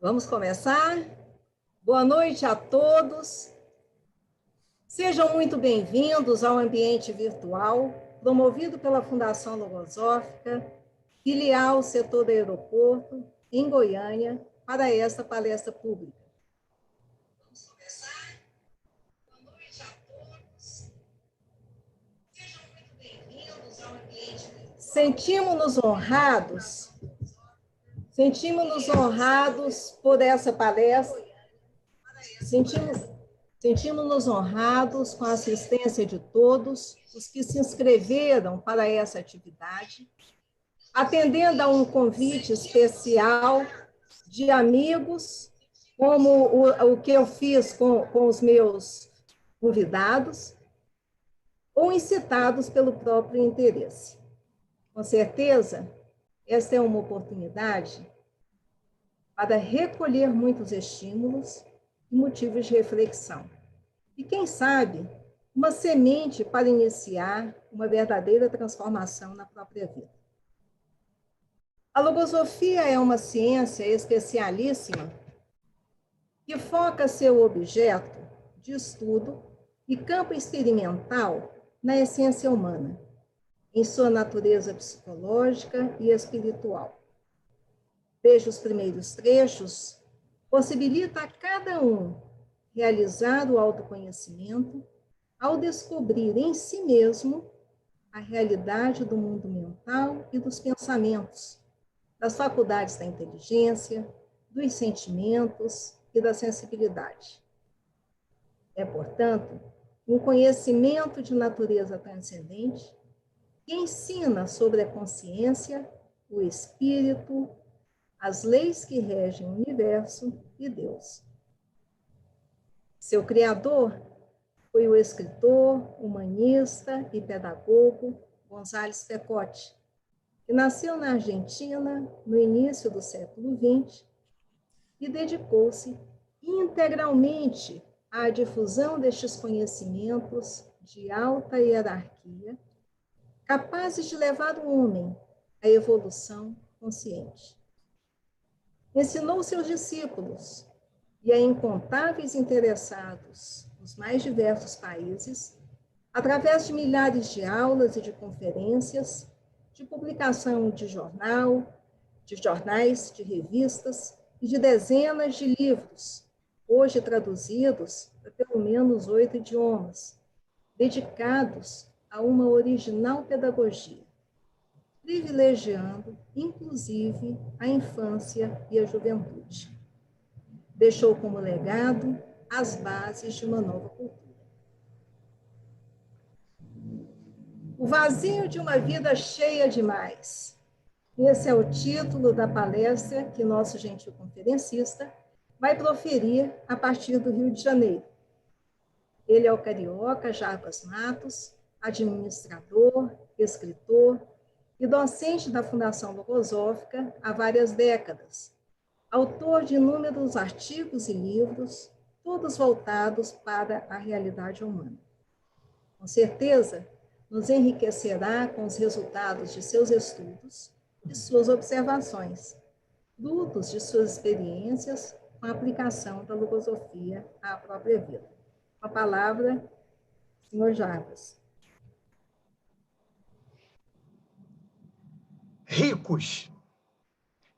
Vamos começar? Boa noite a todos. Sejam muito bem-vindos ao ambiente virtual promovido pela Fundação Logosófica, filial setor do aeroporto, em Goiânia, para esta palestra pública. Vamos começar? Boa noite a todos. Sejam muito bem-vindos ao ambiente virtual. Sentimos-nos honrados por essa palestra. Sentimos-nos honrados com a assistência de todos os que se inscreveram para essa atividade, atendendo a um convite especial de amigos, como o que eu fiz com os meus convidados, ou incitados pelo próprio interesse. Com certeza, esta é uma oportunidade para recolher muitos estímulos e motivos de reflexão. E, quem sabe, uma semente para iniciar uma verdadeira transformação na própria vida. A logosofia é uma ciência especialíssima que foca seu objeto de estudo e campo experimental na essência humana, em sua natureza psicológica e espiritual. Desde os primeiros trechos, possibilita a cada um realizar o autoconhecimento ao descobrir em si mesmo a realidade do mundo mental e dos pensamentos, das faculdades da inteligência, dos sentimentos e da sensibilidade. É, portanto, um conhecimento de natureza transcendente que ensina sobre a consciência, o espírito, as leis que regem o universo e Deus. Seu criador foi o escritor, humanista e pedagogo González Pecotti, que nasceu na Argentina no início do século XX e dedicou-se integralmente à difusão destes conhecimentos de alta hierarquia, capazes de levar o homem à evolução consciente. Ensinou seus discípulos e a incontáveis interessados nos mais diversos países, através de milhares de aulas e de conferências, de publicação de jornais, de revistas e de dezenas de livros, hoje traduzidos para pelo menos 8 idiomas, dedicados a uma original pedagogia, privilegiando, inclusive, a infância e a juventude. Deixou como legado as bases de uma nova cultura. O vazio de uma vida cheia demais. Esse é o título da palestra que nosso gentil conferencista vai proferir a partir do Rio de Janeiro. Ele é o carioca Jarbas Matos, administrador, escritor e docente da Fundação Logosófica há várias décadas, autor de inúmeros artigos e livros, todos voltados para a realidade humana. Com certeza, nos enriquecerá com os resultados de seus estudos e suas observações, frutos de suas experiências com a aplicação da logosofia à própria vida. Com a palavra, senhor Jarbas. Ricos,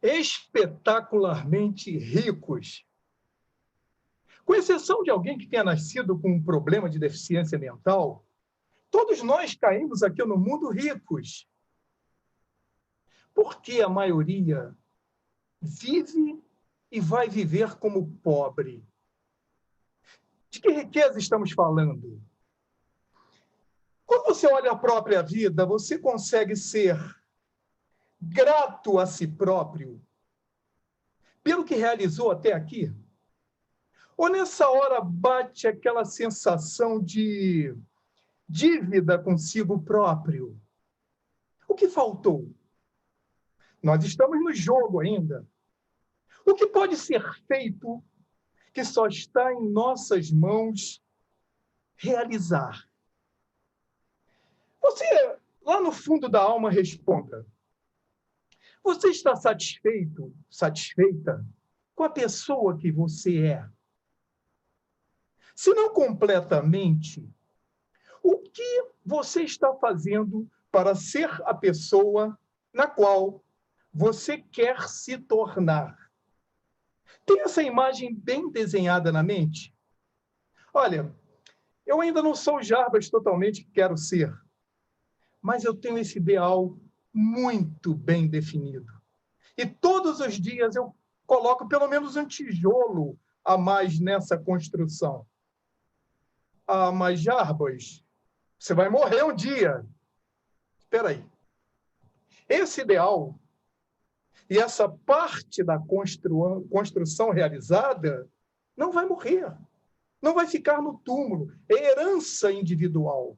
espetacularmente ricos. Com exceção de alguém que tenha nascido com um problema de deficiência mental, todos nós caímos aqui no mundo ricos. Por que a maioria vive e vai viver como pobre? De que riqueza estamos falando? Quando você olha a própria vida, você consegue ser grato a si próprio pelo que realizou até aqui? Ou nessa hora bate aquela sensação de dívida consigo próprio? O que faltou? Nós estamos no jogo ainda. O que pode ser feito que só está em nossas mãos realizar? Você, lá no fundo da alma, responda. Você está satisfeito, satisfeita com a pessoa que você é? Se não completamente, o que você está fazendo para ser a pessoa na qual você quer se tornar? Tem essa imagem bem desenhada na mente? Olha, eu ainda não sou o Jarbas totalmente que quero ser, mas eu tenho esse ideal muito bem definido. E todos os dias eu coloco pelo menos um tijolo a mais nessa construção. Ah, mas Jarbas, você vai morrer um dia. Espera aí. Esse ideal e essa parte da construção realizada não vai morrer. Não vai ficar no túmulo. É herança individual.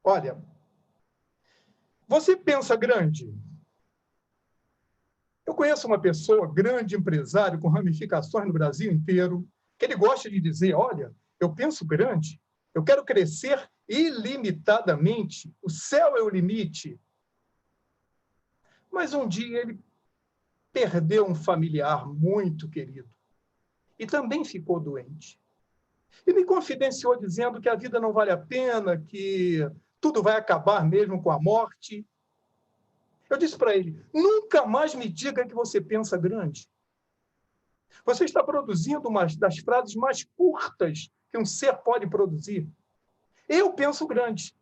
Olha, você pensa grande? Eu conheço uma pessoa, grande empresário, com ramificações no Brasil inteiro, que ele gosta de dizer, olha, eu penso grande, eu quero crescer ilimitadamente, o céu é o limite. Mas um dia ele perdeu um familiar muito querido e também ficou doente. E me confidenciou dizendo que a vida não vale a pena, que tudo vai acabar mesmo com a morte. Eu disse para ele, nunca mais me diga que você pensa grande. Você está produzindo uma das frases mais curtas que um ser pode produzir. Eu penso grande,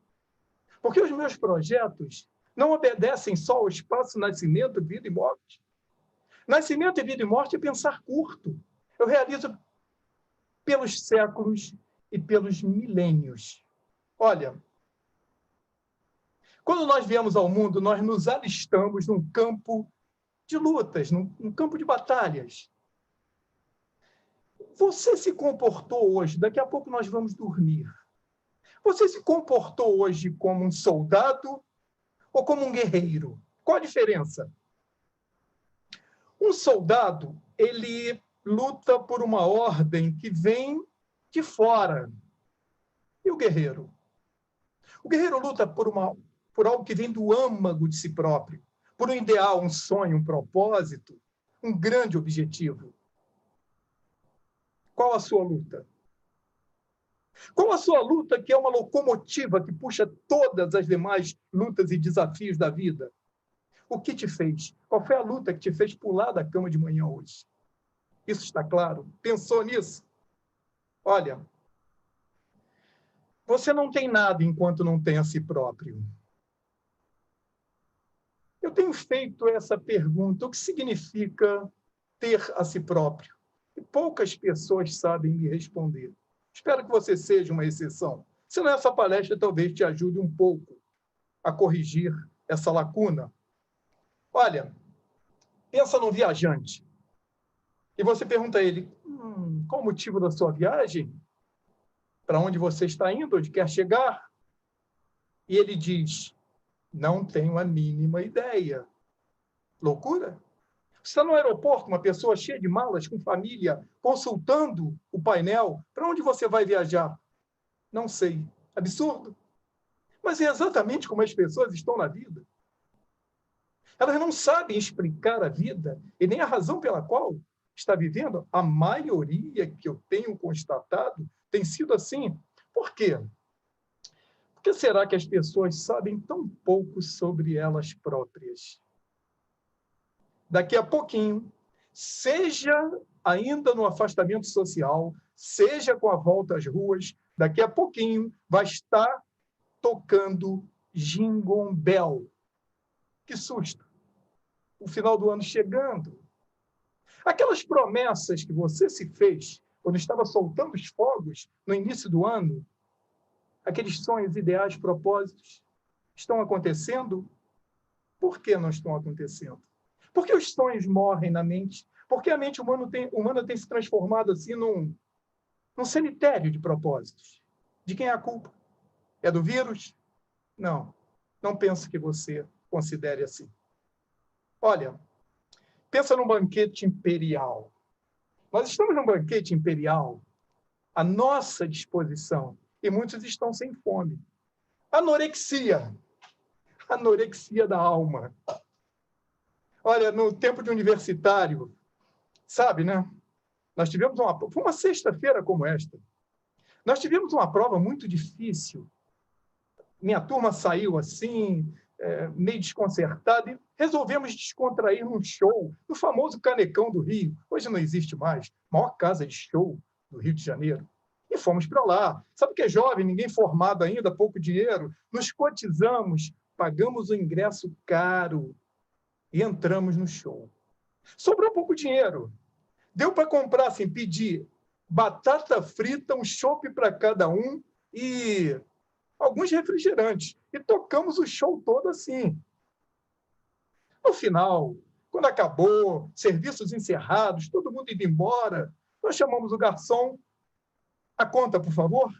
porque os meus projetos não obedecem só ao espaço nascimento, vida e morte. Nascimento e vida e morte é pensar curto. Eu realizo pelos séculos e pelos milênios. Olha, quando nós viemos ao mundo, nós nos alistamos num campo de lutas, num campo de batalhas. Você se comportou hoje, daqui a pouco nós vamos dormir. Você se comportou hoje como um soldado ou como um guerreiro? Qual a diferença? Um soldado, ele luta por uma ordem que vem de fora. E o guerreiro? O guerreiro luta por algo que vem do âmago de si próprio, por um ideal, um sonho, um propósito, um grande objetivo. Qual a sua luta? Qual a sua luta, que é uma locomotiva que puxa todas as demais lutas e desafios da vida? O que te fez? Qual foi a luta que te fez pular da cama de manhã hoje? Isso está claro? Pensou nisso? Olha, você não tem nada enquanto não tem a si próprio. Eu tenho feito essa pergunta, o que significa ter a si próprio? E poucas pessoas sabem me responder. Espero que você seja uma exceção. Se não, essa palestra talvez te ajude um pouco a corrigir essa lacuna. Olha, pensa num viajante. E você pergunta a ele, qual o motivo da sua viagem? Para onde você está indo? Onde quer chegar? E ele diz, não tenho a mínima ideia. Loucura? Você está no aeroporto, uma pessoa cheia de malas, com família, consultando o painel. Para onde você vai viajar? Não sei. Absurdo? Mas é exatamente como as pessoas estão na vida. Elas não sabem explicar a vida e nem a razão pela qual está vivendo. A maioria que eu tenho constatado tem sido assim. Por quê? Por que será que as pessoas sabem tão pouco sobre elas próprias? Daqui a pouquinho, seja ainda no afastamento social, seja com a volta às ruas, daqui a pouquinho vai estar tocando Jingle Bell. Que susto! O final do ano chegando. Aquelas promessas que você se fez quando estava soltando os fogos no início do ano, aqueles sonhos, ideais, propósitos, estão acontecendo? Por que não estão acontecendo? Por que os sonhos morrem na mente? Por que a mente humana tem se transformado assim num cemitério de propósitos? De quem é a culpa? É do vírus? Não. Não penso que você considere assim. Olha, pensa num banquete imperial. Nós estamos num banquete imperial à nossa disposição e muitos estão sem fome. Anorexia da alma. Olha, no tempo de universitário, Sabe, né? Nós tivemos foi uma sexta-feira como esta. Nós tivemos uma prova muito difícil. Minha turma saiu assim, meio desconcertada, e resolvemos descontrair num show, no famoso Canecão do Rio. Hoje não existe mais, maior casa de show do Rio de Janeiro. E fomos para lá. Sabe o que é jovem, ninguém formado ainda, pouco dinheiro? Nos cotizamos, pagamos o ingresso caro e entramos no show. Sobrou pouco dinheiro. Deu para comprar, assim, pedir batata frita, um chopp para cada um e alguns refrigerantes. E tocamos o show todo assim. No final, quando acabou, serviços encerrados, todo mundo indo embora, nós chamamos o garçom. A conta, por favor?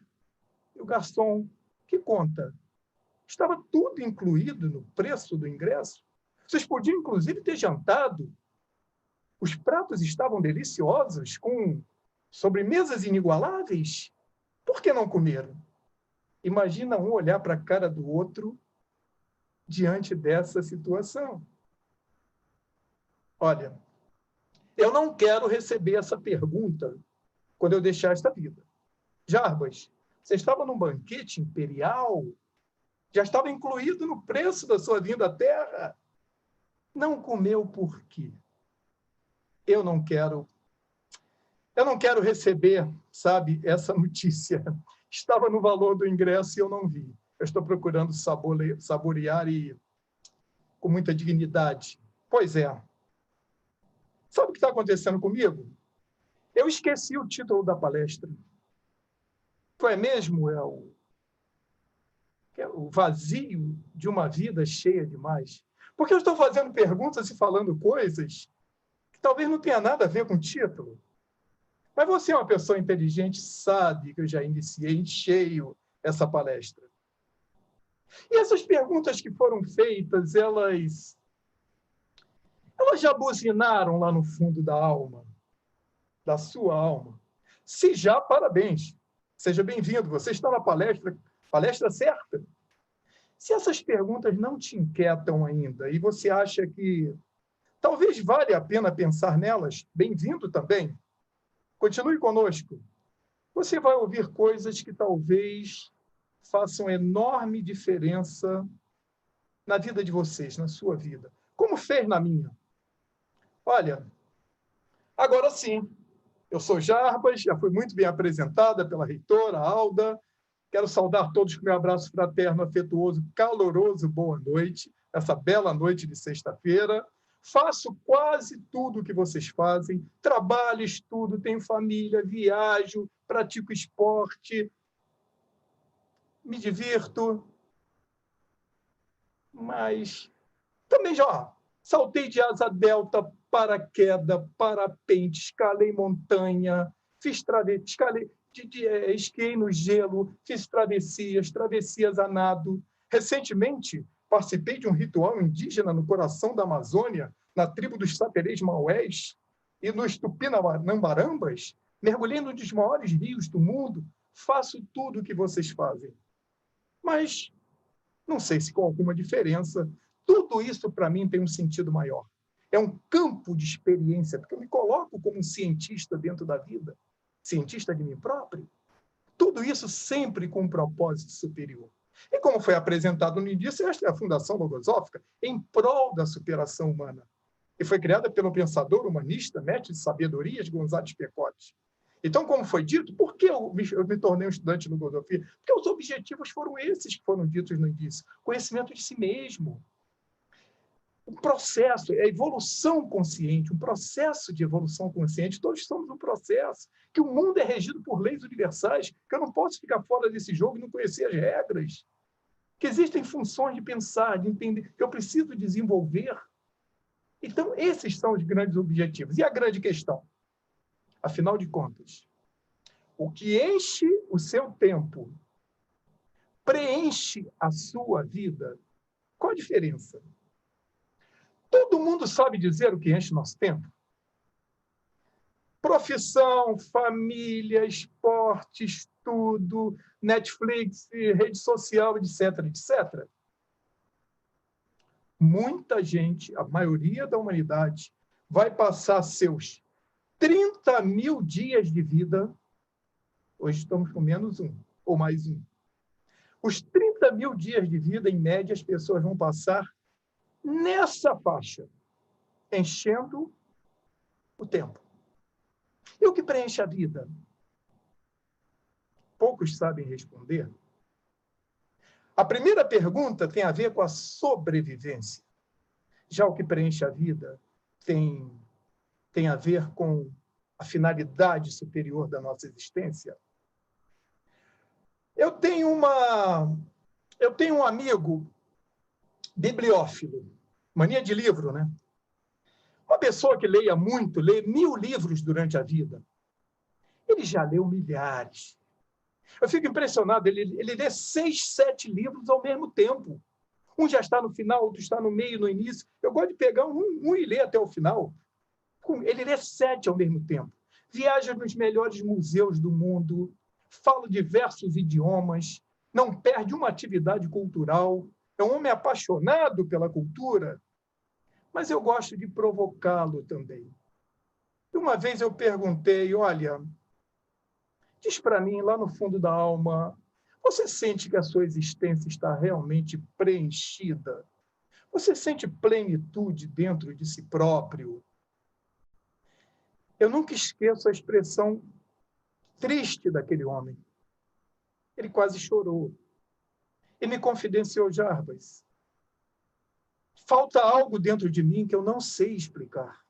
E o garçom, que conta? Estava tudo incluído no preço do ingresso. Vocês podiam, inclusive, ter jantado. Os pratos estavam deliciosos, com sobremesas inigualáveis. Por que não comeram? Imagina um olhar para a cara do outro diante dessa situação. Olha, eu não quero receber essa pergunta quando eu deixar esta vida. Jarbas, você estava num banquete imperial? Já estava incluído no preço da sua vinda à Terra? Não comeu por quê? Eu não quero receber, sabe, essa notícia. Estava no valor do ingresso e eu não vi. Eu estou procurando saborear e com muita dignidade. Pois é. Sabe o que está acontecendo comigo? Eu esqueci o título da palestra. Foi mesmo o vazio de uma vida cheia demais. Porque eu estou fazendo perguntas e falando coisas que talvez não tenha nada a ver com o título. Mas você é uma pessoa inteligente, sabe que eu já iniciei em cheio essa palestra. E essas perguntas que foram feitas, elas já buzinaram lá no fundo da alma, da sua alma. Se já, parabéns. Seja bem-vindo. Você está na palestra certa. Se essas perguntas não te inquietam ainda e você acha que talvez valha a pena pensar nelas, bem-vindo também. Continue conosco. Você vai ouvir coisas que talvez façam enorme diferença na vida de vocês, na sua vida. Como fez na minha. Olha, agora sim, eu sou Jarbas, já fui muito bem apresentada pela reitora Alda. Quero saudar todos com meu abraço fraterno, afetuoso, caloroso, boa noite, essa bela noite de sexta-feira. Faço quase tudo o que vocês fazem, trabalho, estudo, tenho família, viajo, pratico esporte, me divirto, mas também já saltei de asa delta, paraquedas, parapente, escalei montanha, esquiei no gelo, fiz travessias a nado. Recentemente, participei de um ritual indígena no coração da Amazônia, na tribo dos Saterês Maués e nos Tupinambarambas. Mergulhei num dos maiores rios do mundo. Faço tudo o que vocês fazem. Mas não sei se com alguma diferença. Tudo isso, para mim, tem um sentido maior. É um campo de experiência, porque eu me coloco como um cientista dentro da vida, cientista de mim próprio. Tudo isso sempre com um propósito superior. E como foi apresentado no início, esta é a Fundação Logosófica em prol da superação humana. E foi criada pelo pensador humanista, mestre de sabedorias, González Pecote. Então, como foi dito, por que eu me tornei um estudante de logosofia? Porque os objetivos foram esses que foram ditos no início. Conhecimento de si mesmo. Um processo, a evolução consciente, um processo de evolução consciente. Todos somos um processo, que o mundo é regido por leis universais, que eu não posso ficar fora desse jogo e não conhecer as regras. Que existem funções de pensar, de entender, que eu preciso desenvolver. Então, esses são os grandes objetivos. E a grande questão? Afinal de contas, o que enche o seu tempo, preenche a sua vida, qual a diferença? Todo mundo sabe dizer o que enche nosso tempo? Profissão, família, esporte, estudo, Netflix, rede social, etc., etc. Muita gente, a maioria da humanidade, vai passar seus 30 mil dias de vida, hoje estamos com menos um, ou mais um. Os 30 mil dias de vida, em média, as pessoas vão passar nessa faixa, enchendo o tempo. E o que preenche a vida? Poucos sabem responder. A primeira pergunta tem a ver com a sobrevivência. Já o que preenche a vida tem a ver com a finalidade superior da nossa existência. Eu tenho um amigo bibliófilo, mania de livro, né? Uma pessoa que leia muito, lê 1000 livros durante a vida. Ele já leu milhares. Eu fico impressionado, ele lê 6, 7 livros ao mesmo tempo. Um já está no final, outro está no meio, no início. Eu gosto de pegar um e ler até o final. Ele lê 7 ao mesmo tempo. Viaja nos melhores museus do mundo, fala diversos idiomas, não perde uma atividade cultural. É um homem apaixonado pela cultura, mas eu gosto de provocá-lo também. Uma vez eu perguntei, olha, diz para mim, lá no fundo da alma, você sente que a sua existência está realmente preenchida? Você sente plenitude dentro de si próprio? Eu nunca esqueço a expressão triste daquele homem. Ele quase chorou. E me confidenciou, Jarbas, falta algo dentro de mim que eu não sei explicar.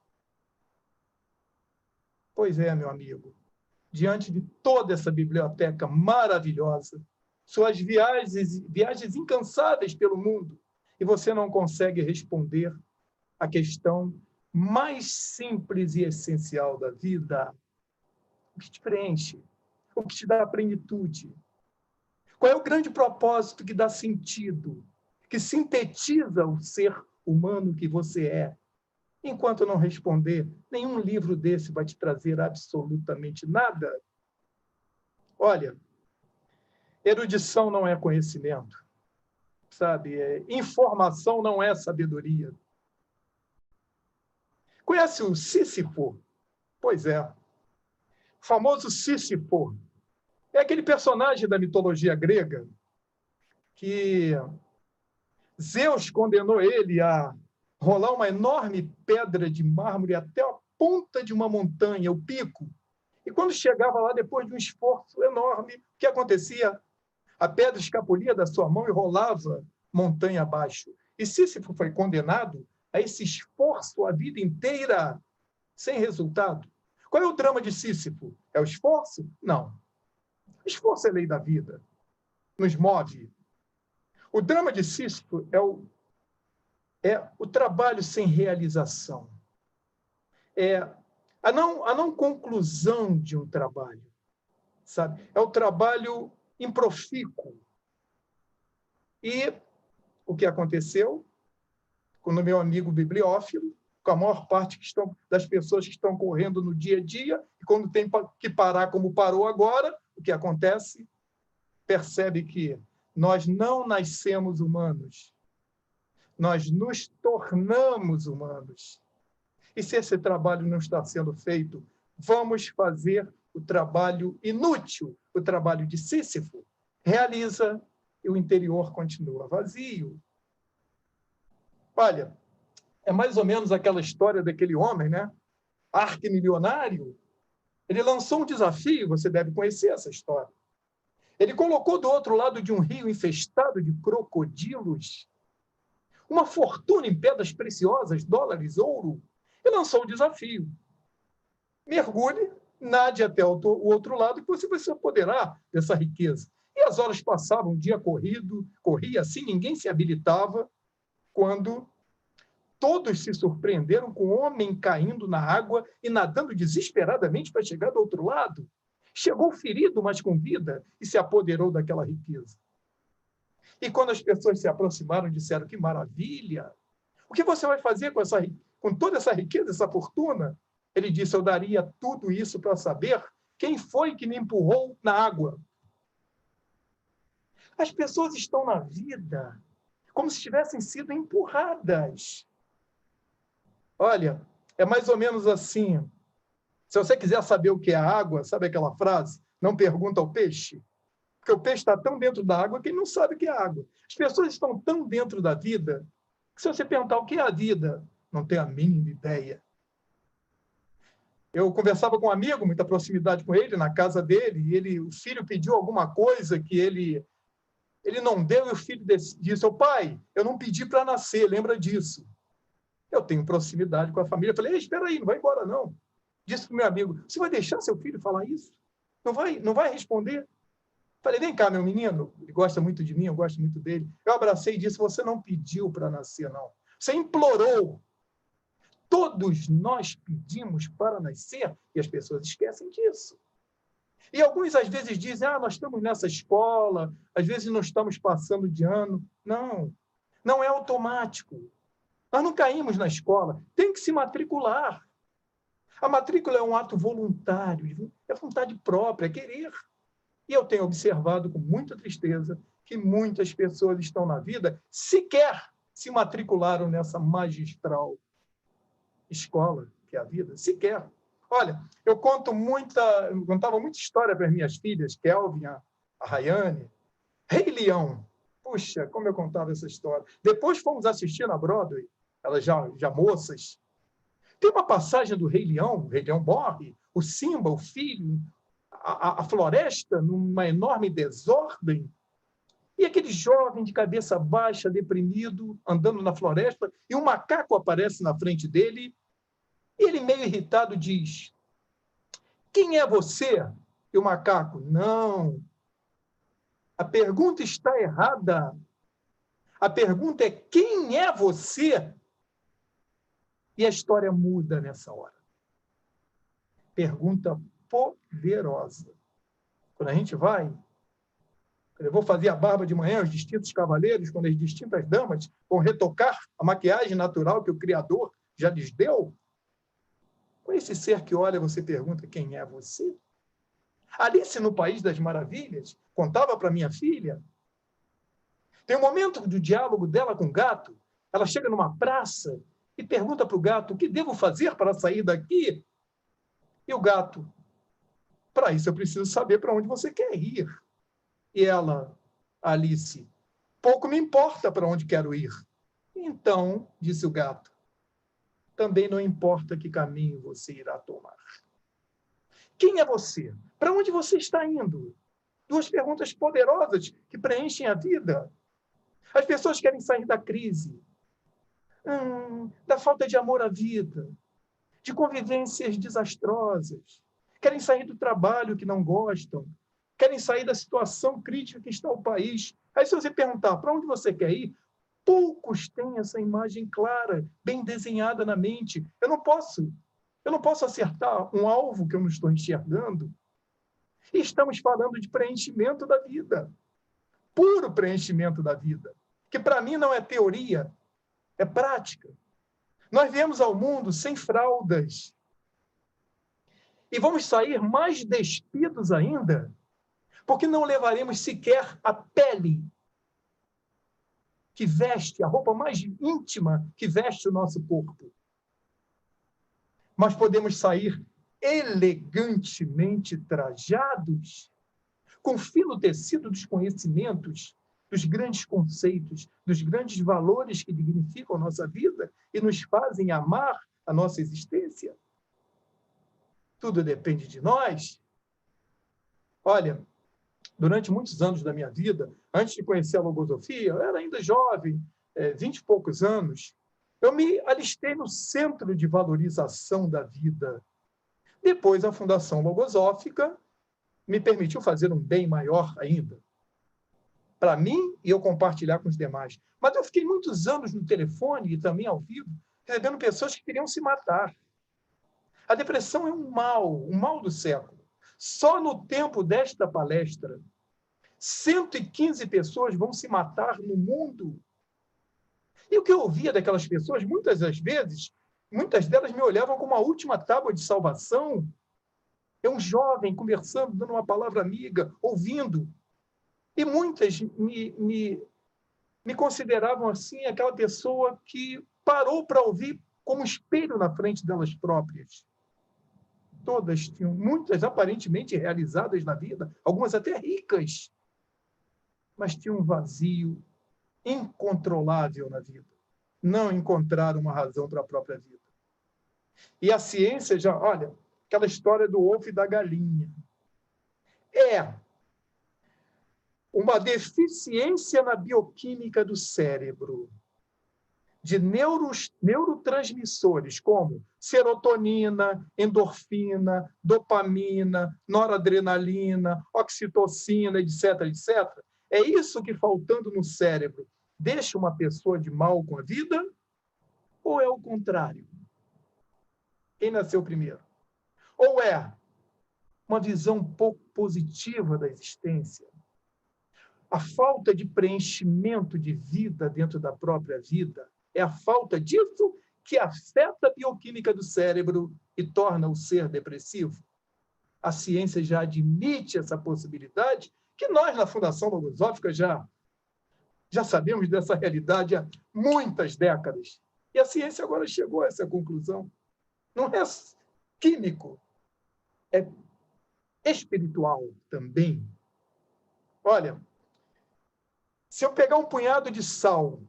Pois é, meu amigo, diante de toda essa biblioteca maravilhosa, suas viagens incansáveis pelo mundo, e você não consegue responder a questão mais simples e essencial da vida: o que te preenche? O que te dá plenitude? Qual é o grande propósito que dá sentido, que sintetiza o ser humano que você é? Enquanto não responder, nenhum livro desse vai te trazer absolutamente nada. Olha, erudição não é conhecimento, sabe? Informação não é sabedoria. Conhece o Sísifo? Pois é. O famoso Sísifo é aquele personagem da mitologia grega que Zeus condenou ele a rolar uma enorme pedra de mármore até a ponta de uma montanha, o pico. E quando chegava lá, depois de um esforço enorme, o que acontecia? A pedra escapulia da sua mão e rolava montanha abaixo. E Sísifo foi condenado a esse esforço a vida inteira, sem resultado. Qual é o drama de Sísifo? É o esforço? Não. O esforço é lei da vida. Nos move. O drama de Sísifo é o trabalho sem realização. É a não conclusão de um trabalho, sabe? É o trabalho improfícuo. E o que aconteceu com o meu amigo bibliófilo, com a maior parte das pessoas que estão correndo no dia a dia, e quando tem que parar como parou agora, o que acontece? Percebe que nós não nascemos humanos, nós nos tornamos humanos. E se esse trabalho não está sendo feito, vamos fazer o trabalho inútil, o trabalho de Sísifo. Realiza e o interior continua vazio. Olha, é mais ou menos aquela história daquele homem, né? Arquimilionário. Ele lançou um desafio, você deve conhecer essa história. Ele colocou do outro lado de um rio infestado de crocodilos uma fortuna em pedras preciosas, dólares, ouro, e lançou o desafio. Mergulhe, nade até o outro lado, que você vai se apoderar dessa riqueza. E as horas passavam, um dia corria assim, ninguém se habilitava, quando todos se surpreenderam com o homem caindo na água e nadando desesperadamente para chegar do outro lado. Chegou ferido, mas com vida, e se apoderou daquela riqueza. E quando as pessoas se aproximaram, disseram: que maravilha! O que você vai fazer com toda essa riqueza, essa fortuna? Ele disse: eu daria tudo isso para saber quem foi que me empurrou na água. As pessoas estão na vida como se tivessem sido empurradas. Olha, é mais ou menos assim. Se você quiser saber o que é água, sabe aquela frase? Não pergunta ao peixe. Porque o peixe está tão dentro da água que ele não sabe o que é água. As pessoas estão tão dentro da vida que se você perguntar o que é a vida, não tem a mínima ideia. Eu conversava com um amigo, muita proximidade com ele, na casa dele, e o filho pediu alguma coisa que ele não deu, e o filho disse, ô pai, eu não pedi para nascer, lembra disso. Eu tenho proximidade com a família. Eu falei, espera aí, não vai embora não. Disse para o meu amigo, você vai deixar seu filho falar isso? Não vai responder? Falei, vem cá, meu menino, ele gosta muito de mim, eu gosto muito dele. Eu abracei e disse, você não pediu para nascer, não. Você implorou. Todos nós pedimos para nascer e as pessoas esquecem disso. E alguns, às vezes, dizem, nós estamos nessa escola, às vezes não estamos passando de ano. Não, não é automático. Nós não caímos na escola, tem que se matricular. A matrícula é um ato voluntário, é vontade própria, é querer. E eu tenho observado com muita tristeza que muitas pessoas estão na vida, sequer se matricularam nessa magistral escola, que é a vida, sequer. Olha, eu contava muita história para as minhas filhas, Kelvin, a Rayane. Rei Leão. Puxa, como eu contava essa história. Depois fomos assistir na Broadway, elas já moças. Tem uma passagem do Rei Leão, o Rei Leão morre, o Simba, o filho, a floresta numa enorme desordem, e aquele jovem de cabeça baixa, deprimido, andando na floresta, e um macaco aparece na frente dele, e ele, meio irritado, diz, quem é você? E o macaco, não, a pergunta está errada. A pergunta é, quem é você? E a história muda nessa hora. Pergunta poderosa. Quando a gente vai, eu vou fazer a barba de manhã, os distintos cavaleiros, quando as distintas damas vão retocar a maquiagem natural que o Criador já lhes deu, com esse ser que olha, você pergunta, quem é você? Alice, no País das Maravilhas, contava para minha filha, tem um momento do diálogo dela com o gato, ela chega numa praça e pergunta para o gato, o que devo fazer para sair daqui? E o gato, para isso eu preciso saber para onde você quer ir. E ela, Alice, pouco me importa para onde quero ir. Então, disse o gato, também não importa que caminho você irá tomar. Quem é você? Para onde você está indo? Duas perguntas poderosas que preenchem a vida. As pessoas querem sair da crise, da falta de amor à vida, de convivências desastrosas, querem sair do trabalho que não gostam, querem sair da situação crítica que está o país. Aí, se você perguntar para onde você quer ir, poucos têm essa imagem clara, bem desenhada na mente. Eu não posso acertar um alvo que eu não estou enxergando. E estamos falando de preenchimento da vida, puro preenchimento da vida, que para mim não é teoria, é prática. Nós viemos ao mundo sem fraldas. E vamos sair mais despidos ainda, porque não levaremos sequer a pele que veste, a roupa mais íntima que veste o nosso corpo. Mas podemos sair elegantemente trajados, com fino tecido dos conhecimentos, dos grandes conceitos, dos grandes valores que dignificam a nossa vida e nos fazem amar a nossa existência. Tudo depende de nós. Olha, durante muitos anos da minha vida, antes de conhecer a logosofia, eu era ainda jovem, 20 e poucos anos, eu me alistei no Centro de Valorização da Vida. Depois, a Fundação Logosófica me permitiu fazer um bem maior ainda, para mim e eu compartilhar com os demais. Mas eu fiquei muitos anos no telefone e também ao vivo, recebendo pessoas que queriam se matar. A depressão é um mal do século. Só no tempo desta palestra, 115 pessoas vão se matar no mundo. E o que eu ouvia daquelas pessoas, muitas das vezes, muitas delas me olhavam como a última tábua de salvação. É um jovem conversando, dando uma palavra amiga, ouvindo. E muitas me consideravam assim, aquela pessoa que parou para ouvir como espelho na frente delas próprias. todas tinham, muitas aparentemente realizadas na vida, algumas até ricas, mas tinham um vazio incontrolável na vida. Não encontraram uma razão para a própria vida. E a ciência já, olha, aquela história do ovo e da galinha. É uma deficiência na bioquímica do cérebro, de neurotransmissores como serotonina, endorfina, dopamina, noradrenalina, oxitocina, etc., etc. É isso que, faltando no cérebro, deixa uma pessoa de mal com a vida? Ou é o contrário? Quem nasceu primeiro? Ou é uma visão pouco positiva da existência? A falta de preenchimento de vida dentro da própria vida é a falta disso que afeta a bioquímica do cérebro e torna o ser depressivo. A ciência já admite essa possibilidade, que nós, na Fundação Logosófica, já sabemos dessa realidade há muitas décadas. E a ciência agora chegou a essa conclusão. Não é químico, é espiritual também. Olha, se eu pegar um punhado de sal,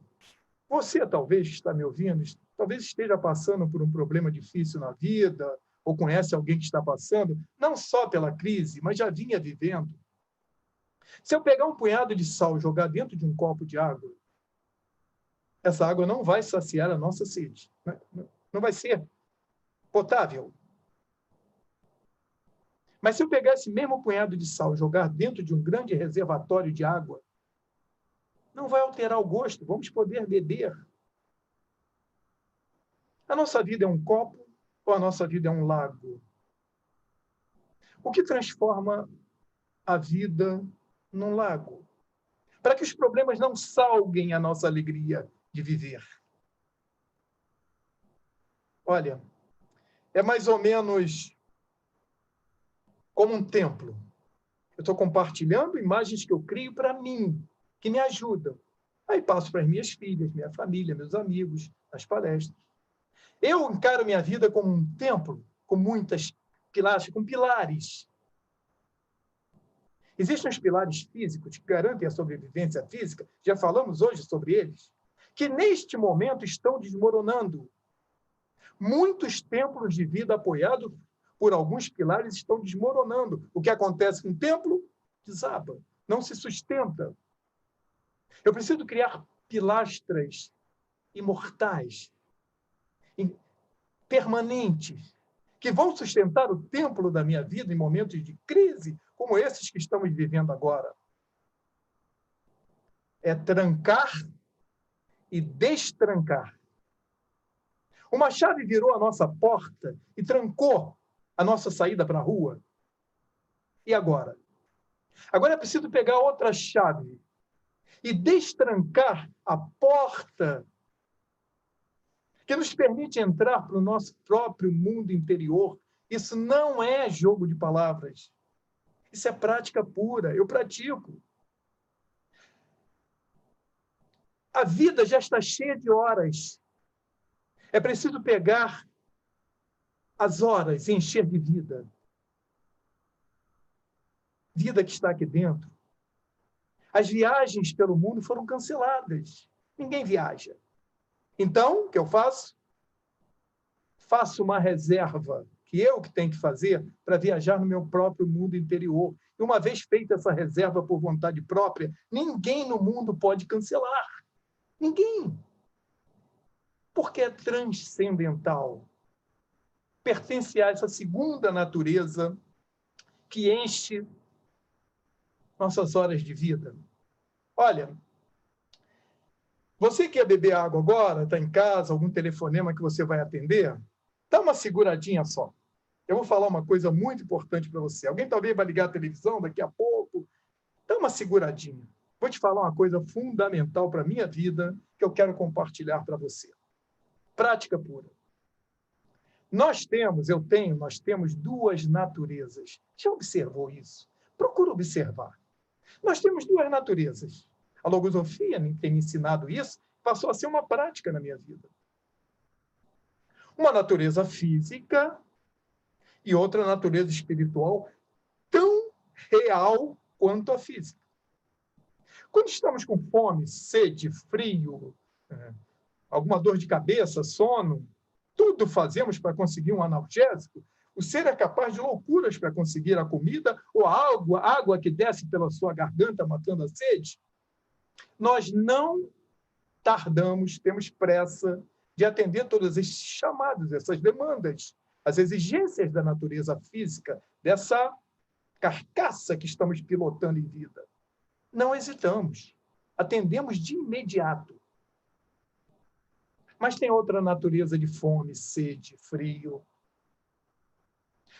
você talvez está me ouvindo, talvez esteja passando por um problema difícil na vida, ou conhece alguém que está passando, não só pela crise, mas já vinha vivendo. Se eu pegar um punhado de sal e jogar dentro de um copo de água, essa água não vai saciar a nossa sede. Não vai ser potável. Mas se eu pegar esse mesmo punhado de sal e jogar dentro de um grande reservatório de água, não vai alterar o gosto, vamos poder beber. A nossa vida é um copo ou a nossa vida é um lago? O que transforma a vida num lago? Para que os problemas não salguem a nossa alegria de viver. Olha, é mais ou menos como um templo. Eu estou compartilhando imagens que eu crio para mim, que me ajudam. Aí passo para as minhas filhas, minha família, meus amigos, nas palestras. Eu encaro minha vida como um templo, com muitas pilares, com pilares. Existem os pilares físicos que garantem a sobrevivência física, já falamos hoje sobre eles, que neste momento estão desmoronando. Muitos templos de vida apoiados por alguns pilares estão desmoronando. O que acontece com o templo? Desaba, não se sustenta. Eu preciso criar pilastras imortais, permanentes, que vão sustentar o templo da minha vida em momentos de crise, como esses que estamos vivendo agora. É trancar e destrancar. Uma chave virou a nossa porta e trancou a nossa saída para a rua. E agora? Agora é preciso pegar outra chave e destrancar a porta que nos permite entrar para o nosso próprio mundo interior. Isso não é jogo de palavras. Isso é prática pura. Eu pratico. A vida já está cheia de horas. É preciso pegar as horas e encher de vida. Vida que está aqui dentro. As viagens pelo mundo foram canceladas. Ninguém viaja. Então, o que eu faço? Faço uma reserva, que eu que tenho que fazer, para viajar no meu próprio mundo interior. E uma vez feita essa reserva por vontade própria, ninguém no mundo pode cancelar. Ninguém. Porque é transcendental. Pertence a essa segunda natureza que enche nossas horas de vida. Olha, você quer beber água agora, está em casa, algum telefonema que você vai atender? Dá uma seguradinha só. Eu vou falar uma coisa muito importante para você. Alguém talvez vai ligar a televisão daqui a pouco. Dá uma seguradinha. Vou te falar uma coisa fundamental para a minha vida que eu quero compartilhar para você. Prática pura. Nós temos duas naturezas. Já observou isso? Procura observar. Nós temos duas naturezas. A logosofia tem me ensinado isso, passou a ser uma prática na minha vida. Uma natureza física e outra natureza espiritual tão real quanto a física. Quando estamos com fome, sede, frio, alguma dor de cabeça, sono, tudo fazemos para conseguir um analgésico. O ser é capaz de loucuras para conseguir a comida ou a água que desce pela sua garganta matando a sede. Nós não tardamos, temos pressa de atender todos esses chamados, essas demandas, as exigências da natureza física, dessa carcaça que estamos pilotando em vida. Não hesitamos, atendemos de imediato. Mas tem outra natureza de fome, sede, frio.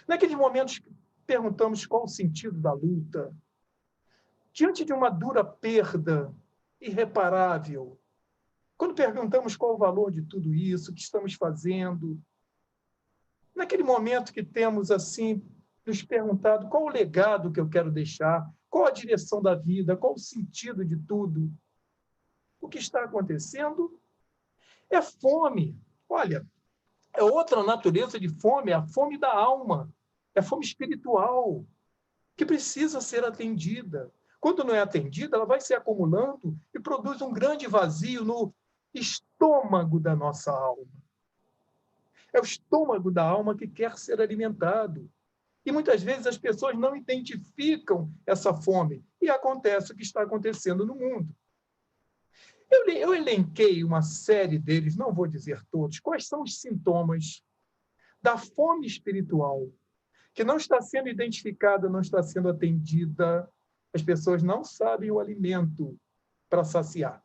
Naqueles momentos que perguntamos qual o sentido da luta, diante de uma dura perda irreparável, quando perguntamos qual o valor de tudo isso, o que estamos fazendo, naquele momento que temos, assim, nos perguntado qual o legado que eu quero deixar, qual a direção da vida, qual o sentido de tudo, o que está acontecendo é fome. Olha, é outra natureza de fome, é a fome da alma, é a fome espiritual, que precisa ser atendida. Quando não é atendida, ela vai se acumulando e produz um grande vazio no estômago da nossa alma. É o estômago da alma que quer ser alimentado. E muitas vezes as pessoas não identificam essa fome. E acontece o que está acontecendo no mundo. Eu elenquei uma série deles, não vou dizer todos, quais são os sintomas da fome espiritual, que não está sendo identificada, não está sendo atendida. As pessoas não sabem o alimento para saciar.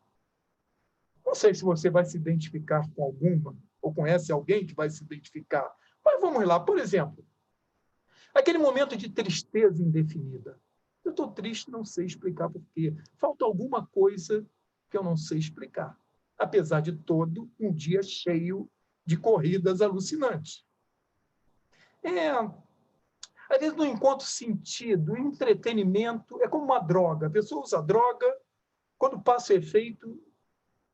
Não sei se você vai se identificar com alguma, ou conhece alguém que vai se identificar. Mas vamos lá, por exemplo, aquele momento de tristeza indefinida. Eu estou triste, não sei explicar por quê. Falta alguma coisa que eu não sei explicar. Apesar de todo um dia cheio de corridas alucinantes. Às vezes não encontro sentido. O entretenimento é como uma droga. A pessoa usa droga, quando passa o efeito,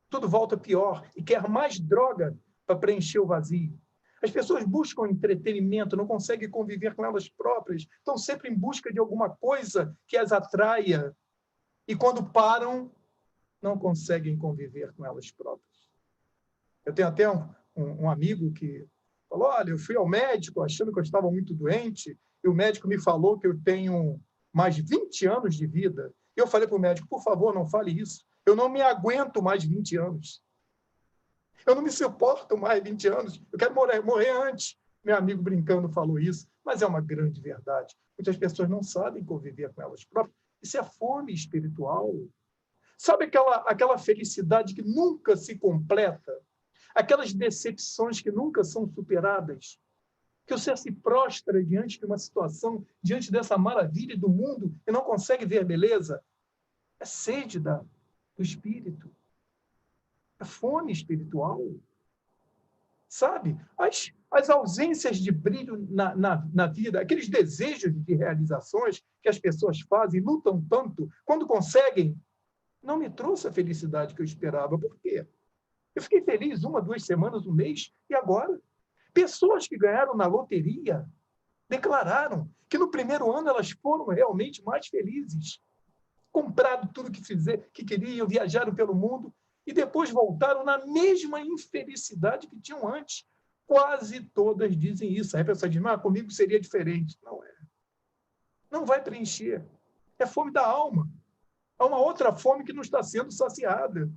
tudo volta pior e quer mais droga para preencher o vazio. As pessoas buscam entretenimento, não conseguem conviver com elas próprias, estão sempre em busca de alguma coisa que as atraia e, quando param, não conseguem conviver com elas próprias. Eu tenho até um amigo que falou, olha, eu fui ao médico achando que eu estava muito doente e o médico me falou que eu tenho mais 20 anos de vida. E eu falei para o médico, por favor, não fale isso. Eu não me aguento mais 20 anos. Eu não me suporto mais 20 anos. Eu quero morrer antes. Meu amigo brincando falou isso, mas é uma grande verdade. Muitas pessoas não sabem conviver com elas próprias. Isso é fome espiritual. Sabe aquela felicidade que nunca se completa? Aquelas decepções que nunca são superadas? Que você se prostra diante de uma situação, diante dessa maravilha do mundo e não consegue ver beleza? É sede do espírito. É fome espiritual. Sabe? As ausências de brilho na vida, aqueles desejos de realizações que as pessoas fazem, lutam tanto, quando conseguem, não me trouxe a felicidade que eu esperava. Por quê? Eu fiquei feliz 1, 2 semanas, 1 mês, e agora? Pessoas que ganharam na loteria declararam que no primeiro ano elas foram realmente mais felizes. Compraram tudo que queriam, viajaram pelo mundo e depois voltaram na mesma infelicidade que tinham antes. Quase todas dizem isso. Aí a pessoa diz, mas comigo seria diferente. Não é. Não vai preencher. É fome da alma. Há uma outra fome que não está sendo saciada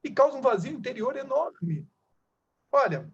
e causa um vazio interior enorme. Olha,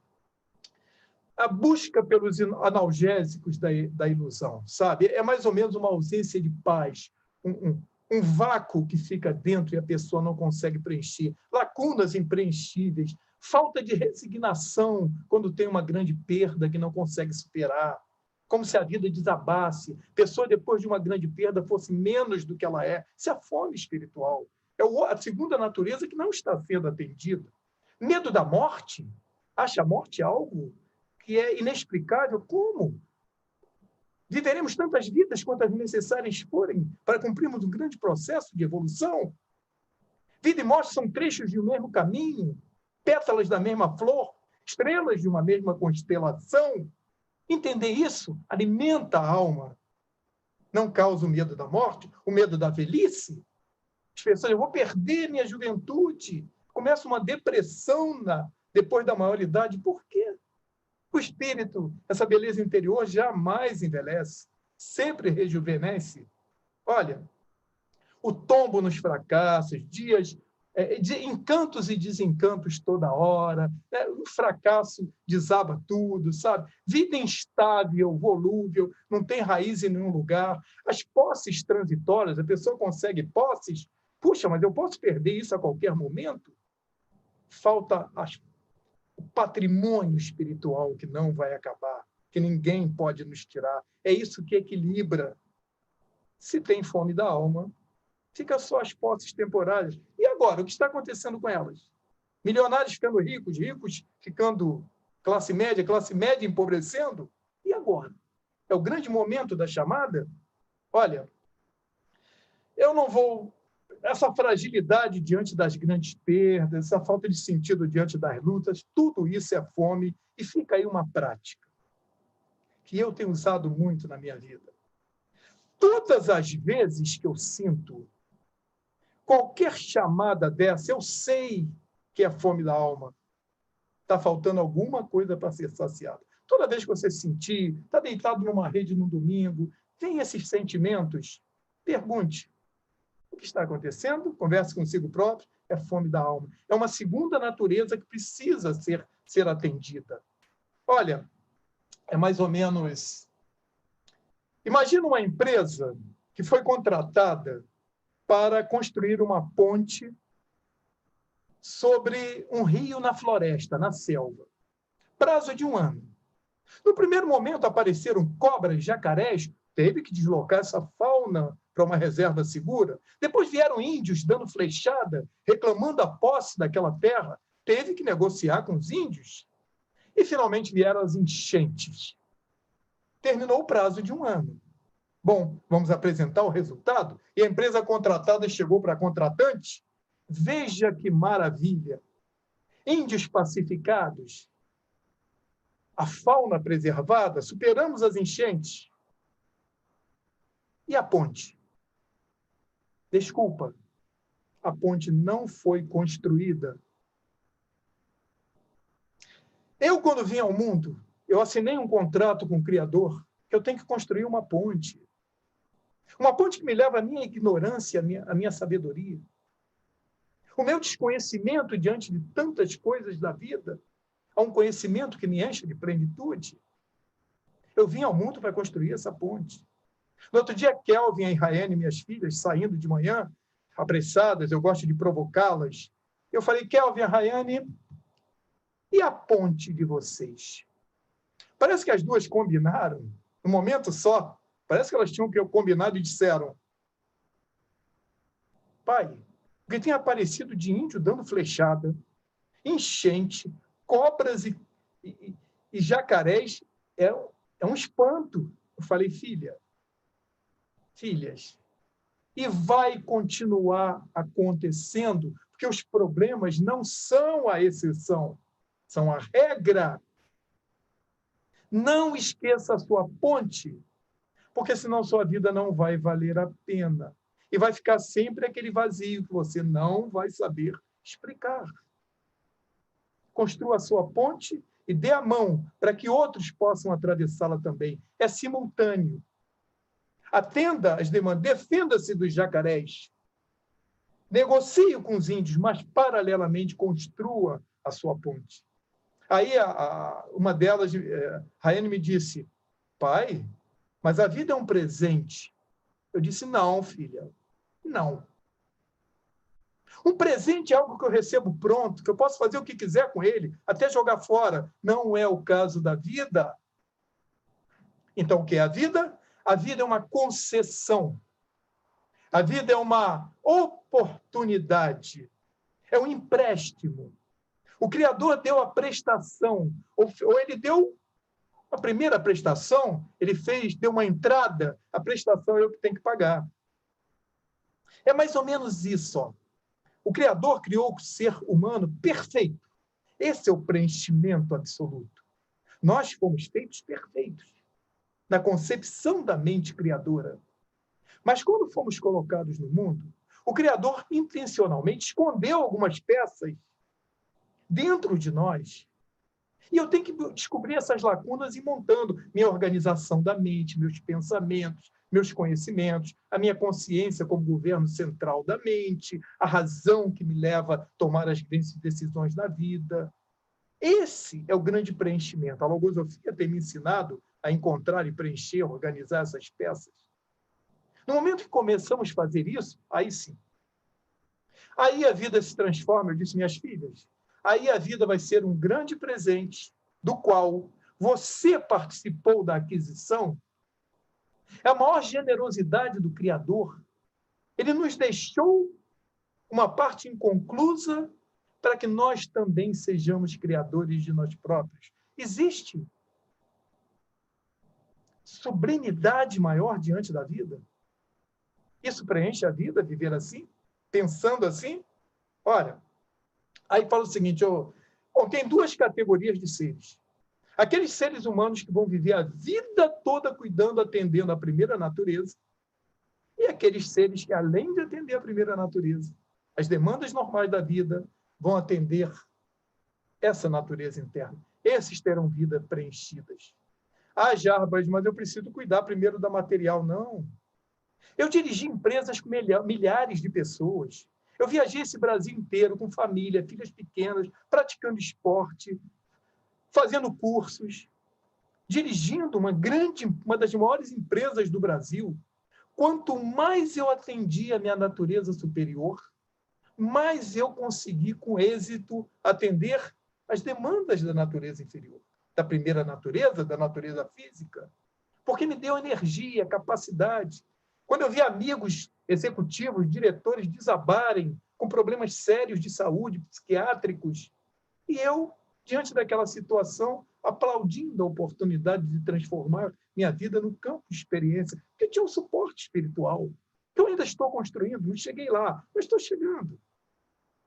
a busca pelos analgésicos da ilusão, sabe? É mais ou menos uma ausência de paz, um vácuo que fica dentro e a pessoa não consegue preencher, lacunas impreenchíveis, falta de resignação quando tem uma grande perda que não consegue superar, como se a vida desabasse, a pessoa depois de uma grande perda fosse menos do que ela é. Isso é a fome espiritual. É a segunda natureza que não está sendo atendida. Medo da morte? Acha a morte algo que é inexplicável? Como? Viveremos tantas vidas quantas necessárias forem para cumprirmos um grande processo de evolução? Vida e morte são trechos de um mesmo caminho, pétalas da mesma flor, estrelas de uma mesma constelação. Entender isso alimenta a alma. Não causa o medo da morte, o medo da velhice. As pessoas, eu vou perder minha juventude. Começa uma depressão depois da maioridade. Por quê? O espírito, essa beleza interior, jamais envelhece, sempre rejuvenesce. Olha, o tombo nos fracassos, dias de encantos e desencantos toda hora, o fracasso desaba tudo, sabe? Vida instável, volúvel, não tem raiz em nenhum lugar. As posses transitórias, a pessoa consegue posses, puxa, mas eu posso perder isso a qualquer momento? Falta o patrimônio espiritual que não vai acabar, que ninguém pode nos tirar. É isso que equilibra. Se tem fome da alma, fica só as posses temporárias. E agora, o que está acontecendo com elas? Milionários ficando ricos, ricos ficando classe média empobrecendo? E agora? É o grande momento da chamada? Olha, eu não vou... Essa fragilidade diante das grandes perdas, essa falta de sentido diante das lutas, tudo isso é fome. E fica aí uma prática que eu tenho usado muito na minha vida. Todas as vezes que eu sinto qualquer chamada dessa, eu sei que é fome da alma. Está faltando alguma coisa para ser saciada. Toda vez que você sentir, está deitado numa rede no domingo, tem esses sentimentos, pergunte: o que está acontecendo? Converse consigo próprio. É fome da alma. É uma segunda natureza que precisa ser atendida. Olha, é mais ou menos... Imagina uma empresa que foi contratada para construir uma ponte sobre um rio na floresta, na selva. Prazo de 1 ano. No primeiro momento apareceram cobras, jacarés, teve que deslocar essa fauna para uma reserva segura. Depois vieram índios dando flechada, reclamando a posse daquela terra, teve que negociar com os índios. E finalmente vieram as enchentes. Terminou o prazo de 1 ano. Bom, vamos apresentar o resultado? E a empresa contratada chegou para a contratante. Veja que maravilha! Índios pacificados, a fauna preservada, superamos as enchentes. E a ponte? Desculpa, a ponte não foi construída. Eu, quando vim ao mundo, eu assinei um contrato com o Criador que eu tenho que construir uma ponte. Uma ponte que me leva à minha ignorância, à minha sabedoria. O meu desconhecimento diante de tantas coisas da vida, a um conhecimento que me enche de plenitude. Eu vim ao mundo para construir essa ponte. No outro dia, Kelvin e Raiane, minhas filhas, saindo de manhã, apressadas, eu gosto de provocá-las. Eu falei: Kelvin e Raiane, e a ponte de vocês? Parece que as duas combinaram, no momento só. Parece que elas tinham combinado e disseram: pai, o que tem aparecido de índio dando flechada, enchente, cobras e jacarés é um espanto. Eu falei: filhas, e vai continuar acontecendo, porque os problemas não são a exceção, são a regra. Não esqueça a sua ponte, porque senão sua vida não vai valer a pena. E vai ficar sempre aquele vazio que você não vai saber explicar. Construa a sua ponte e dê a mão para que outros possam atravessá-la também. É simultâneo. Atenda às demandas, defenda-se dos jacarés. Negocie com os índios, mas, paralelamente, construa a sua ponte. Aí, uma delas, Raiane, me disse: pai, mas a vida é um presente. Eu disse: não, filha, não. Um presente é algo que eu recebo pronto, que eu posso fazer o que quiser com ele, até jogar fora. Não é o caso da vida. Então, o que é a vida? A vida é uma concessão. A vida é uma oportunidade. É um empréstimo. O Criador deu a prestação, ou ele deu a primeira prestação, ele deu uma entrada, a prestação é eu que tenho que pagar. É mais ou menos isso. Ó. O Criador criou o ser humano perfeito. Esse é o preenchimento absoluto. Nós fomos feitos perfeitos na concepção da mente criadora. Mas quando fomos colocados no mundo, o Criador intencionalmente escondeu algumas peças dentro de nós. E eu tenho que descobrir essas lacunas e montando minha organização da mente, meus pensamentos, meus conhecimentos, a minha consciência como governo central da mente, a razão que me leva a tomar as grandes decisões na vida. Esse é o grande preenchimento. A logosofia tem me ensinado a encontrar e preencher, organizar essas peças. No momento que começamos a fazer isso, aí sim. Aí a vida se transforma, eu disse, minhas filhas, aí a vida vai ser um grande presente do qual você participou da aquisição. É a maior generosidade do Criador. Ele nos deixou uma parte inconclusa para que nós também sejamos criadores de nós próprios. Existe sublimidade maior diante da vida? Isso preenche a vida, viver assim? Pensando assim? Olha, aí fala o seguinte, tem duas categorias de seres. Aqueles seres humanos que vão viver a vida toda cuidando, atendendo à primeira natureza, e aqueles seres que, além de atender à primeira natureza, as demandas normais da vida, vão atender essa natureza interna. Esses terão vida preenchidas. Ah, Jarbas, mas eu preciso cuidar primeiro da material. Não. Eu dirigi empresas com milhares de pessoas. Eu viajei esse Brasil inteiro com família, filhas pequenas, praticando esporte, fazendo cursos, dirigindo uma das maiores empresas do Brasil. Quanto mais eu atendi a minha natureza superior, mais eu consegui, com êxito, atender as demandas da natureza inferior, da primeira natureza, da natureza física, porque me deu energia, capacidade. Quando eu vi amigos executivos, diretores desabarem com problemas sérios de saúde, psiquiátricos, e eu, diante daquela situação, aplaudindo a oportunidade de transformar minha vida no campo de experiência, porque tinha um suporte espiritual, que eu ainda estou construindo, não cheguei lá, mas estou chegando.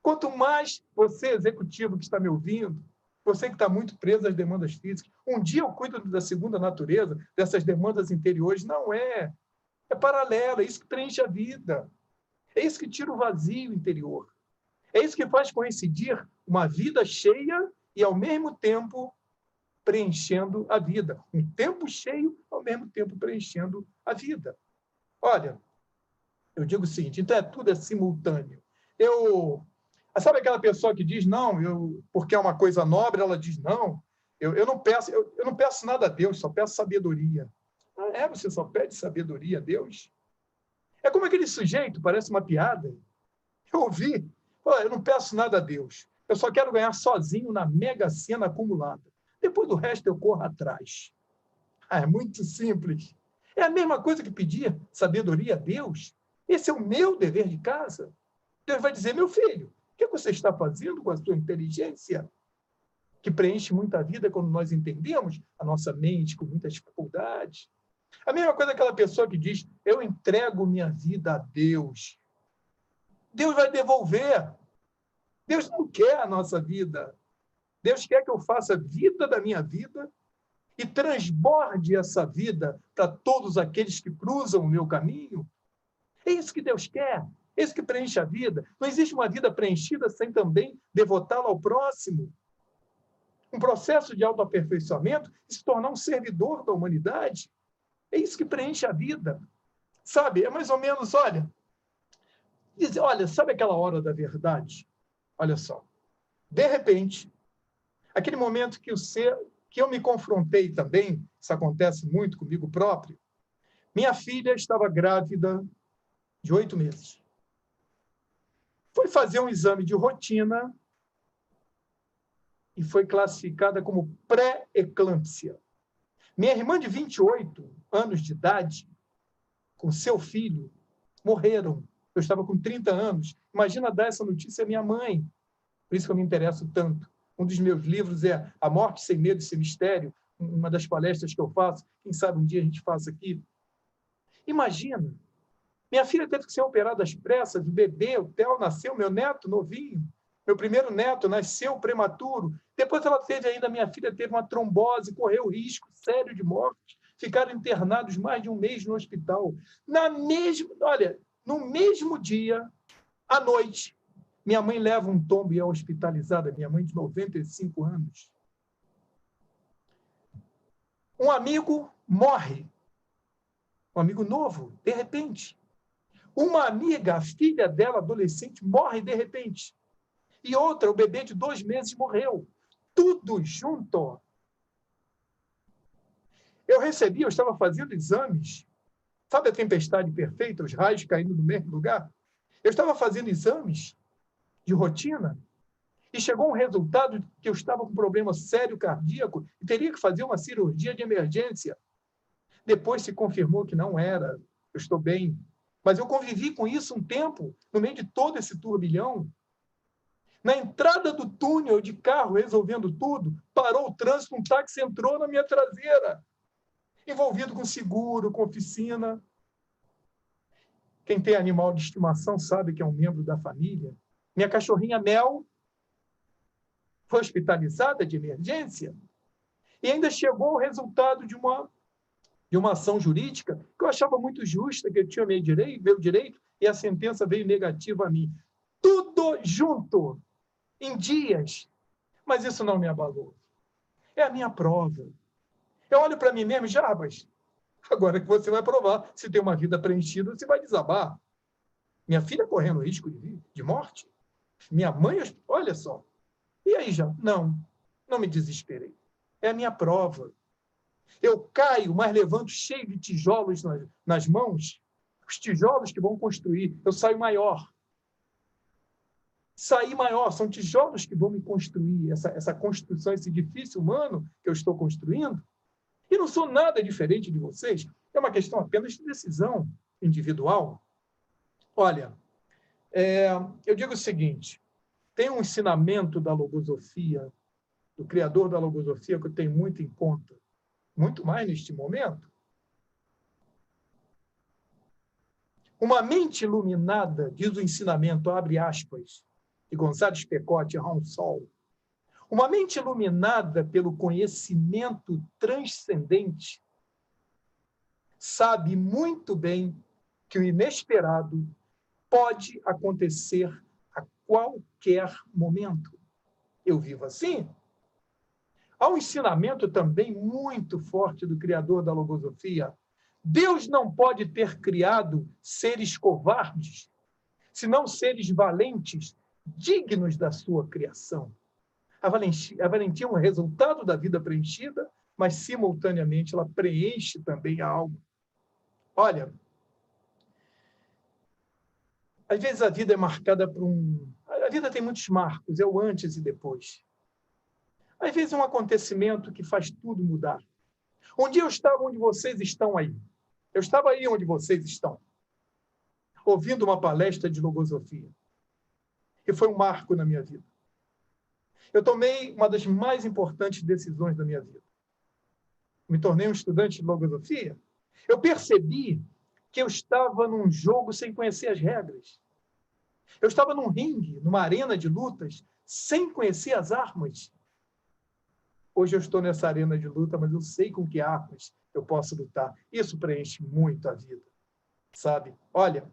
Quanto mais você, executivo que está me ouvindo, você que está muito preso às demandas físicas, um dia eu cuido da segunda natureza, dessas demandas interiores, não é. É paralelo, é isso que preenche a vida. É isso que tira o vazio interior. É isso que faz coincidir uma vida cheia e, ao mesmo tempo, preenchendo a vida. Um tempo cheio, ao mesmo tempo, preenchendo a vida. Olha, eu digo o seguinte, então tudo é simultâneo. Sabe aquela pessoa que diz, não, porque é uma coisa nobre, ela diz, não, eu não peço nada a Deus, só peço sabedoria. Ah, você só pede sabedoria a Deus? É como aquele sujeito, parece uma piada. Eu ouvi, eu não peço nada a Deus, eu só quero ganhar sozinho na Mega Sena acumulada. Depois do resto eu corro atrás. É muito simples. É a mesma coisa que pedir sabedoria a Deus. Esse é o meu dever de casa. Deus vai dizer, meu filho, o que você está fazendo com a sua inteligência? Que preenche muita vida quando nós entendemos a nossa mente com muitas dificuldades. A mesma coisa aquela pessoa que diz, eu entrego minha vida a Deus. Deus vai devolver. Deus não quer a nossa vida. Deus quer que eu faça vida da minha vida e transborde essa vida para todos aqueles que cruzam o meu caminho. É isso que Deus quer. É isso que preenche a vida. Não existe uma vida preenchida sem também devotá-la ao próximo. Um processo de autoaperfeiçoamento e se tornar um servidor da humanidade. É isso que preenche a vida. Sabe? É mais ou menos, olha, sabe aquela hora da verdade? Olha só. De repente, aquele momento que eu me confrontei também, isso acontece muito comigo próprio, minha filha estava grávida de 8 meses. Foi fazer um exame de rotina e foi classificada como pré-eclâmpsia. Minha irmã de 28 anos de idade, com seu filho, morreram. Eu estava com 30 anos. Imagina dar essa notícia à minha mãe. Por isso que eu me interesso tanto. Um dos meus livros é A Morte Sem Medo e Sem Mistério, uma das palestras que eu faço. Quem sabe um dia a gente faça aqui. Imagina. Minha filha teve que ser operada às pressas, o bebê, o Theo nasceu, meu neto novinho. Meu primeiro neto nasceu prematuro. Depois minha filha teve uma trombose, correu risco sério de morte. Ficaram internados mais de um mês no hospital. No mesmo dia, à noite, minha mãe leva um tombo e é hospitalizada. Minha mãe de 95 anos. Um amigo morre. Um amigo novo, de repente. Uma amiga, a filha dela, adolescente, morre de repente. E outra, o bebê de 2 meses, morreu. Tudo junto. Eu estava fazendo exames. Sabe a tempestade perfeita, os raios caindo no mesmo lugar? Eu estava fazendo exames de rotina e chegou um resultado que eu estava com um problema sério cardíaco e teria que fazer uma cirurgia de emergência. Depois se confirmou que não era. Eu estou bem. Mas eu convivi com isso um tempo, no meio de todo esse turbilhão. Na entrada do túnel de carro, resolvendo tudo, parou o trânsito, um táxi entrou na minha traseira, envolvido com seguro, com oficina. Quem tem animal de estimação sabe que é um membro da família. Minha cachorrinha Mel foi hospitalizada de emergência e ainda chegou o resultado de uma ação jurídica que eu achava muito justa, que eu tinha meu direito, e a sentença veio negativa a mim. Tudo junto, em dias. Mas isso não me abalou. É a minha prova. Eu olho para mim mesmo e Jarbas, agora que você vai provar se tem uma vida preenchida, você vai desabar. Minha filha correndo risco de morte. Minha mãe, olha só. E aí já? Não me desesperei. É a minha prova. Eu caio, mas levanto cheio de tijolos nas mãos, os tijolos que vão construir. Eu saio maior. Sair maior, são tijolos que vão me construir, essa construção, esse edifício humano que eu estou construindo. E não sou nada diferente de vocês. É uma questão apenas de decisão individual. Olha, eu digo o seguinte, tem um ensinamento da logosofia, do criador da logosofia, que eu tenho muito em conta, muito mais neste momento. Uma mente iluminada, diz o ensinamento, abre aspas, de Gonzales Pecote e Raul Sol, uma mente iluminada pelo conhecimento transcendente sabe muito bem que o inesperado pode acontecer a qualquer momento. Eu vivo assim. Há um ensinamento também muito forte do criador da logosofia. Deus não pode ter criado seres covardes, senão seres valentes, dignos da sua criação. A valentia é um resultado da vida preenchida, mas, simultaneamente, ela preenche também a alma. Olha, às vezes a vida é marcada por A vida tem muitos marcos, é o antes e depois. Às vezes é um acontecimento que faz tudo mudar. Um dia eu estava onde vocês estão aí. Eu estava aí onde vocês estão, ouvindo uma palestra de logosofia. E foi um marco na minha vida. Eu tomei uma das mais importantes decisões da minha vida. Me tornei um estudante de logosofia. Eu percebi que eu estava num jogo sem conhecer as regras. Eu estava num ringue, numa arena de lutas, sem conhecer as armas. Hoje eu estou nessa arena de luta, mas eu sei com que armas eu posso lutar. Isso preenche muito a vida, sabe? Olha,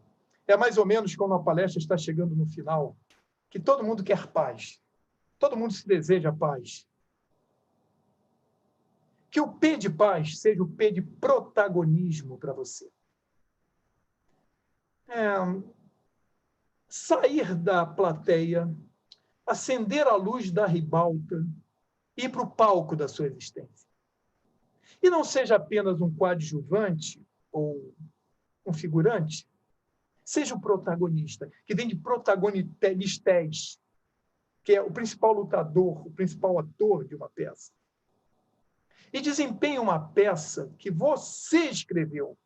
é mais ou menos quando a palestra está chegando no final, que todo mundo quer paz. Todo mundo se deseja paz. Que o P de paz seja o P de protagonismo para você. Sair da plateia, acender a luz da ribalta, ir para o palco da sua existência. E não seja apenas um coadjuvante ou um figurante, seja o protagonista, que vem de protagonistes, que é o principal lutador, o principal ator de uma peça. E desempenhe uma peça que você escreveu.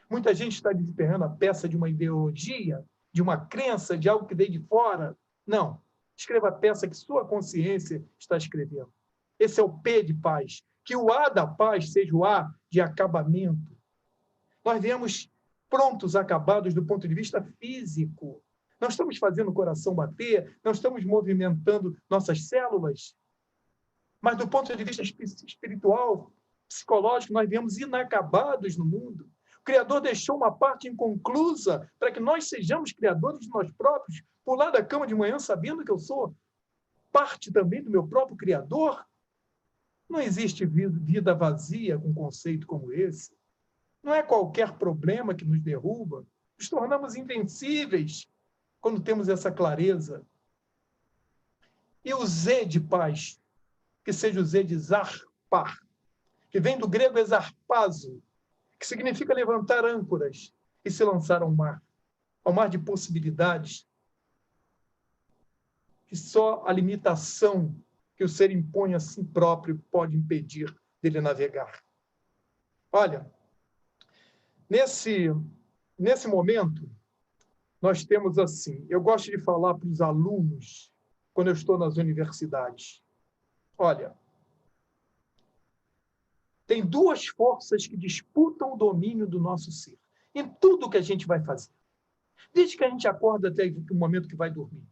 Muita gente está desempenhando a peça de uma ideologia, de uma crença, de algo que veio de fora. Não. Escreva a peça que sua consciência está escrevendo. Esse é o P de paz. Que o A da paz seja o A de acabamento. Nós viemos prontos, acabados do ponto de vista físico. Não estamos fazendo o coração bater, não estamos movimentando nossas células. Mas do ponto de vista espiritual, psicológico, nós viemos inacabados no mundo. O Criador deixou uma parte inconclusa para que nós sejamos criadores de nós próprios. Pular da cama de manhã sabendo que eu sou parte também do meu próprio Criador. Não existe vida vazia com um conceito como esse. Não é qualquer problema que nos derruba. Nos tornamos invencíveis quando temos essa clareza. E o Z de paz, que seja o Z de zarpar, que vem do grego exarpazo, que significa levantar âncoras e se lançar ao mar de possibilidades, que só a limitação que o ser impõe a si próprio pode impedir dele navegar. Olha, nesse momento, nós temos assim, eu gosto de falar para os alunos, quando eu estou nas universidades, olha, tem duas forças que disputam o domínio do nosso ser, em tudo que a gente vai fazer, desde que a gente acorda até o momento que vai dormir.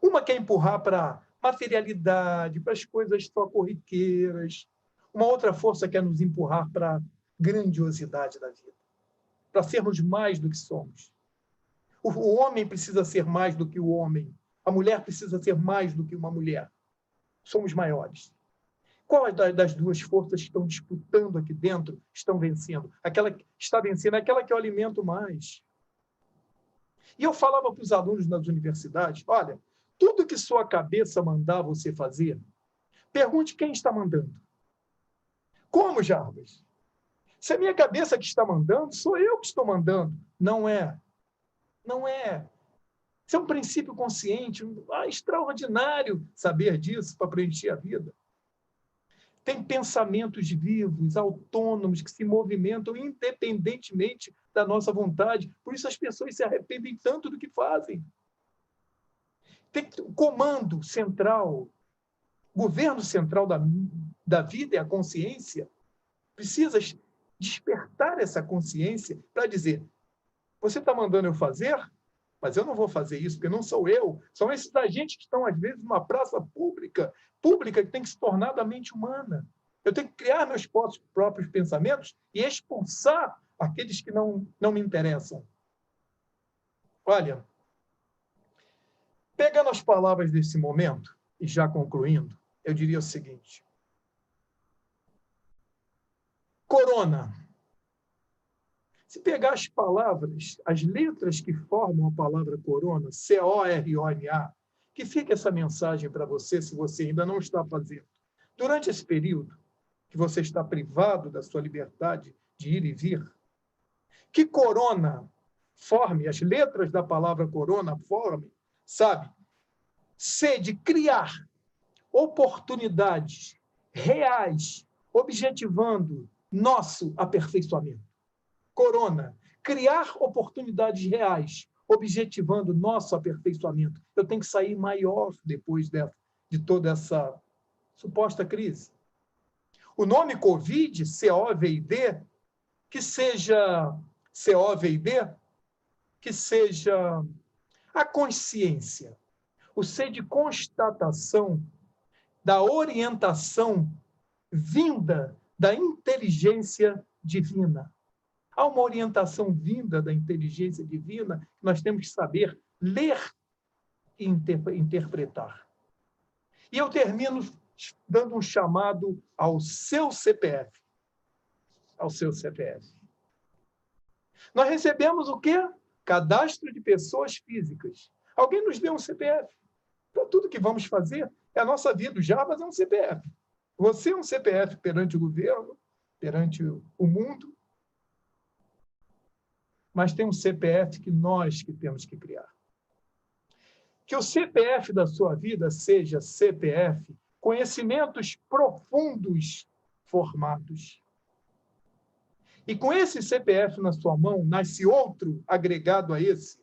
Uma quer empurrar para materialidade, para as coisas só corriqueiras. Uma outra força quer nos empurrar para a grandiosidade da vida, para sermos mais do que somos. O homem precisa ser mais do que o homem. A mulher precisa ser mais do que uma mulher. Somos maiores. Qual das duas forças que estão disputando aqui dentro estão vencendo? Aquela que está vencendo é aquela que eu alimento mais. E eu falava para os alunos nas universidades, olha, tudo que sua cabeça mandar você fazer, pergunte quem está mandando. Como, Jarbas? Se a minha cabeça que está mandando, sou eu que estou mandando. Não é. Não é. Isso é um princípio consciente, extraordinário saber disso para preencher a vida. Tem pensamentos vivos, autônomos, que se movimentam independentemente da nossa vontade. Por isso as pessoas se arrependem tanto do que fazem. Tem o comando central, governo central da vida é a consciência. Precisa despertar essa consciência para dizer, você está mandando eu fazer, mas eu não vou fazer isso, porque não sou eu. São esses agentes que estão, às vezes, numa praça pública que tem que se tornar da mente humana. Eu tenho que criar meus próprios pensamentos e expulsar aqueles que não me interessam. Olha, pegando as palavras desse momento, e já concluindo, eu diria o seguinte. Corona. Se pegar as palavras, as letras que formam a palavra corona, C-O-R-O-N-A, que fica essa mensagem para você, se você ainda não está fazendo. Durante esse período, que você está privado da sua liberdade de ir e vir, que corona forme, as letras da palavra corona forme, sabe? C de criar oportunidades reais, objetivando nosso aperfeiçoamento. Corona, criar oportunidades reais, objetivando nosso aperfeiçoamento. Eu tenho que sair maior depois de toda essa suposta crise. O nome Covid, C-O-V-I-D, que seja C-O-V-I-D, que seja a consciência, o C de constatação da orientação vinda da inteligência divina. Há uma orientação vinda da inteligência divina que nós temos que saber ler e interpretar. E eu termino dando um chamado ao seu CPF. Ao seu CPF. Nós recebemos o quê? Cadastro de pessoas físicas. Alguém nos deu um CPF. Então, tudo que vamos fazer é a nossa vida. O Jarbas é um CPF. Você é um CPF perante o governo, perante o mundo, mas tem um CPF que nós que temos que criar. Que o CPF da sua vida seja CPF, conhecimentos profundos formados. E com esse CPF na sua mão, nasce outro agregado a esse,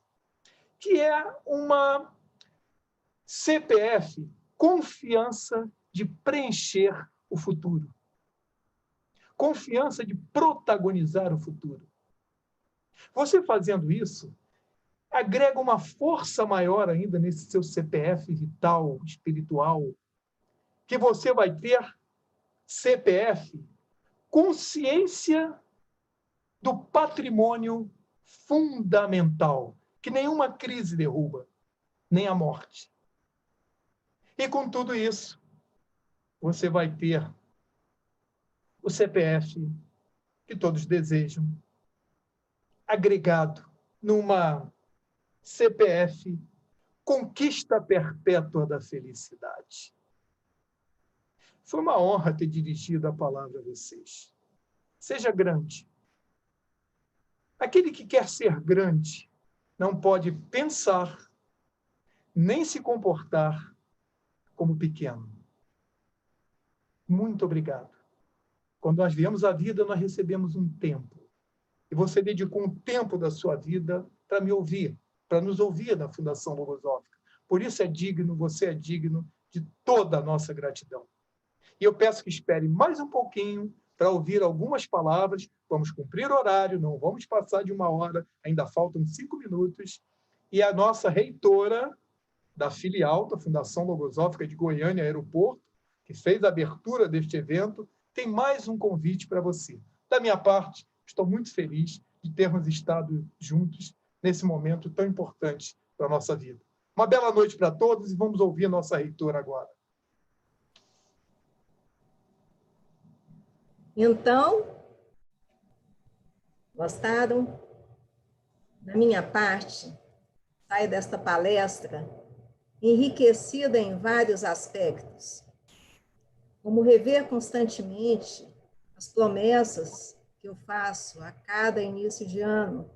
que é uma CPF, confiança de preencher o futuro. Confiança de protagonizar o futuro. Você fazendo isso, agrega uma força maior ainda nesse seu CPF vital, espiritual, que você vai ter CPF, consciência do patrimônio fundamental, que nenhuma crise derruba, nem a morte. E com tudo isso, você vai ter o CPF que todos desejam, agregado numa CPF Conquista Perpétua da Felicidade. Foi uma honra ter dirigido a palavra a vocês. Seja grande. Aquele que quer ser grande não pode pensar nem se comportar como pequeno. Muito obrigado. Quando nós viemos à vida, nós recebemos um tempo. E você dedicou um tempo da sua vida para me ouvir, para nos ouvir na Fundação Logosófica. Por isso você é digno de toda a nossa gratidão. E eu peço que espere mais um pouquinho para ouvir algumas palavras. Vamos cumprir o horário, não vamos passar de 1 hora, ainda faltam 5 minutos. E a nossa reitora da filial da Fundação Logosófica de Goiânia Aeroporto, que fez a abertura deste evento, tem mais um convite para você. Da minha parte, estou muito feliz de termos estado juntos nesse momento tão importante para a nossa vida. Uma bela noite para todos e vamos ouvir a nossa reitora agora. Então, gostaram? Da minha parte, sai desta palestra enriquecida em vários aspectos, como rever constantemente as promessas que eu faço a cada início de ano.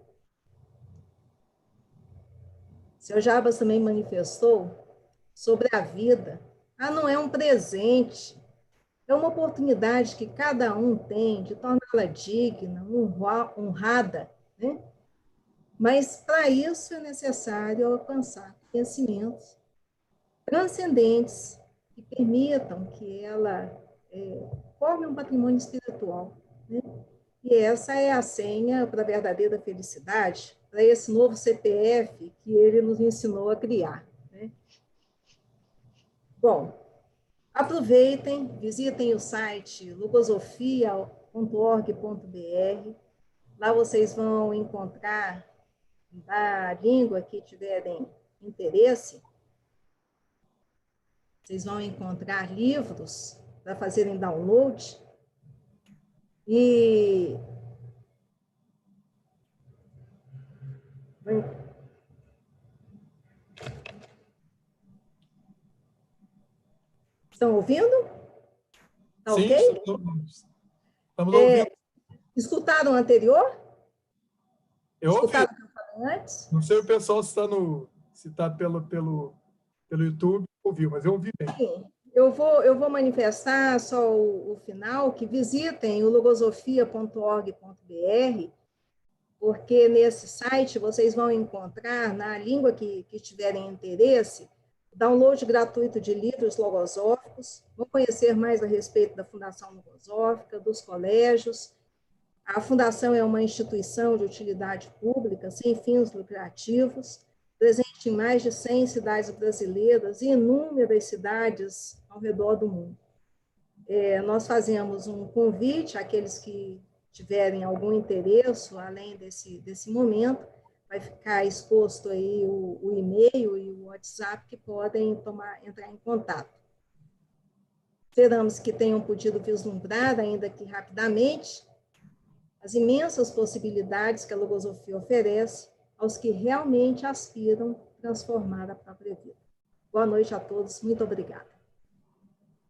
Seu Jabas também manifestou sobre a vida. Não é um presente, é uma oportunidade que cada um tem de torná-la digna, honrada, né? Mas, para isso, é necessário alcançar conhecimentos transcendentes que permitam que ela forme um patrimônio espiritual, né? E essa é a senha para a verdadeira felicidade, para esse novo CPF que ele nos ensinou a criar, né? Bom, aproveitem, visitem o site logosofia.org.br. Lá vocês vão encontrar, da língua que tiverem interesse, vocês vão encontrar livros para fazerem download. E estão ouvindo? Tá? Sim, ok? estamos ouvindo. Escutaram o anterior? Eu ouvi. Escutaram o que eu falei antes? Não sei o pessoal se está pelo YouTube, ouviu, mas eu ouvi bem. Sim. Eu vou manifestar só o final, que visitem o logosofia.org.br, porque nesse site vocês vão encontrar, na língua que tiverem interesse, download gratuito de livros logosóficos, vão conhecer mais a respeito da Fundação Logosófica, dos colégios. A Fundação é uma instituição de utilidade pública, sem fins lucrativos, presente em mais de 100 cidades brasileiras e inúmeras cidades ao redor do mundo. Nós fazemos um convite àqueles que tiverem algum interesse, além desse momento, vai ficar exposto aí o e-mail e o WhatsApp que podem entrar em contato. Esperamos que tenham podido vislumbrar, ainda que rapidamente, as imensas possibilidades que a logosofia oferece aos que realmente aspiram transformar a própria vida. Boa noite a todos, muito obrigada.